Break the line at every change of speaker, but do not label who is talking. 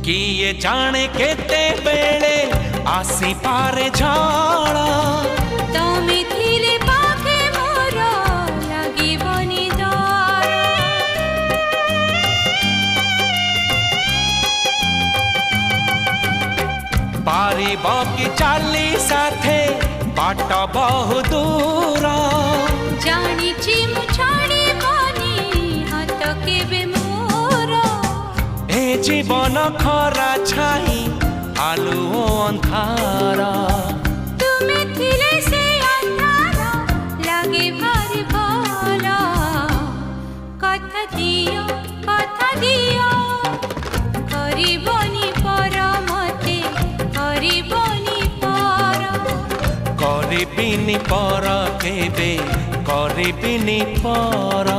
किए जाने केते बेले आसी पारे झाड़ा
तमे थिले पाखे मोर लागिबनी डर
पारिब कि चाली साथे बाट बहु दूर
जानिछि मु छाड़िबनी हाथ केबे मोर
ए जीवन खरा छाई आलु अंधारा
तुमे थिले से अंधारा लागे भारी भला कथा दियो करिबनी पर मते करिबनी पर
करिबिनी पर केबे करिबिनी पर।